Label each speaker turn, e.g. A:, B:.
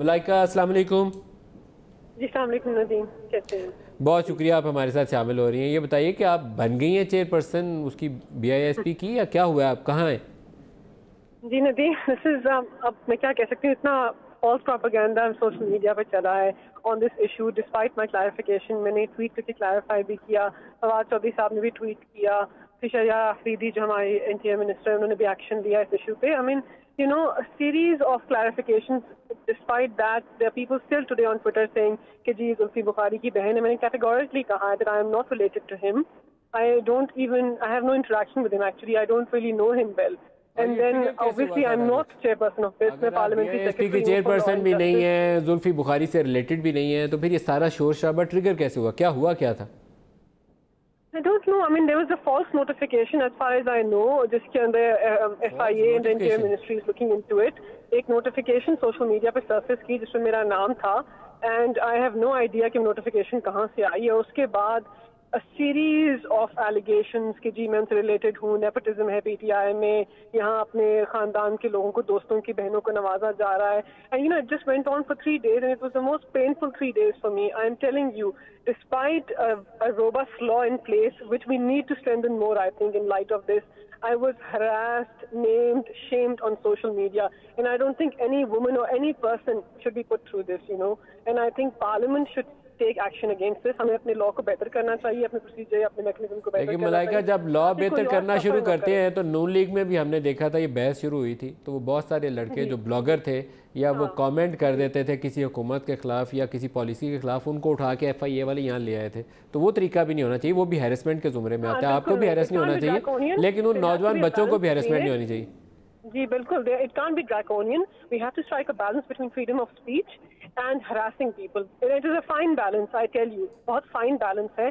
A: मलाइका, अस्सलाम वालेकुम।
B: जी अस्सलाम वालेकुम नदीम, कैसे हैं?
A: बहुत शुक्रिया आप हमारे साथ शामिल हो रही हैं। ये बताइए कि आप बन गई हैं चेयरपर्सन उसकी BISP की, या क्या हुआ, आप कहाँ हैं?
B: जी नदीम, दिस इज अब मैं क्या कह सकती हूँ, इतना फॉल्स प्रोपेगेंडा सोशल मीडिया पर चला है on this issue despite my clarification. मैंने ट्वीट करके क्लैरिफाई भी किया, फवाद चौधरी साहब ने भी ट्वीट किया, फिर शरिया अफरीदी जो हमारी इंटीरियर मिनिस्टर, उन्होंने भी एक्शन लिया इस इशू पे। I mean you know, a series of clarifications. Despite that, there are people still today on Twitter saying कि जी जुल्फी बुखारी की बहन है। मैंने categorically कहा that I am not related to him. I have no interaction with him actually. I don't really know him well.
A: और
B: And
A: ये
B: then
A: trigger कैसे हुआ
B: obviously I'm
A: सारा
B: not
A: कुछ?
B: chairperson of this. मैं
A: अगर आप
B: parliamentary
A: BISP की
B: secretary हूँ for law
A: चेयरपर्सन
B: and
A: भी नहीं
B: justice.
A: है, जुल्फी बुखारी से रिलेटेड भी नहीं है, तो फिर ये सारा शोर शराबा ट्रिगर कैसे हुआ? क्या हुआ, क्या था?
B: I don't know. I mean, there was a false notification as far as I know, जिसके अंदर
A: falls
B: FIA and the Interior
A: notification?
B: Ministry is looking into it. एक notification social media पे surface की जिसमें मेरा नाम था, and I have no idea कि notification कहाँ से आई है। उसके बाद a series of allegations कि जी मैं उनसे related हूँ, nepotism है PTI में, यहाँ अपने खानदान के लोगों को, दोस्तों की बहनों को नवाजा जा रहा है। And you know, it just went on for 3 days and it was the most painful 3 days for me. I am telling you, despite a robust law in place, which we need to strengthen more, I think, in light of this, I was harassed, named, shamed on social media. And I don't think any woman or any person should be put through this, you know. And I think Parliament should take action against this. हमें अपने law को बेहतर करना चाहिए, अपने procedure, अपने mechanism को बेहतर
A: लेकिन
B: करना
A: मलाइका,
B: चाहिए,
A: जब लॉ
B: ताकि
A: बेहतर
B: कोई और
A: करना शुरू
B: सफर ना
A: करते
B: करे।
A: हैं तो नून लीग में भी हमने देखा था, ये बहस शुरू हुई थी, तो वो बहुत सारे लड़के जो ब्लॉगर थे या वो कमेंट कर देते थे किसी हुकूमत के ख़िलाफ़ या किसी पॉलिसी के ख़िलाफ़, उनको उठा के FIA वाले यहाँ ले आए थे। तो वो तरीका भी नहीं होना चाहिए, वो भी हैरेसमेंट के ज़ुमरे में आता है। आपको
B: बिल्कुल
A: भी
B: नहीं,
A: हैरेस
B: it
A: नहीं
B: can't
A: होना
B: be
A: चाहिए,
B: draconian.
A: लेकिन उन
B: There has to
A: नौजवान
B: be a
A: बच्चों को
B: balance
A: भी
B: between
A: हैरेसमेंट नहीं
B: it.
A: होनी चाहिए।
B: जी बिल्कुल, it can't be draconian. We have to strike a balance between freedom of speech and harassing people. It is a fine balance, I tell you. बहुत fine balance है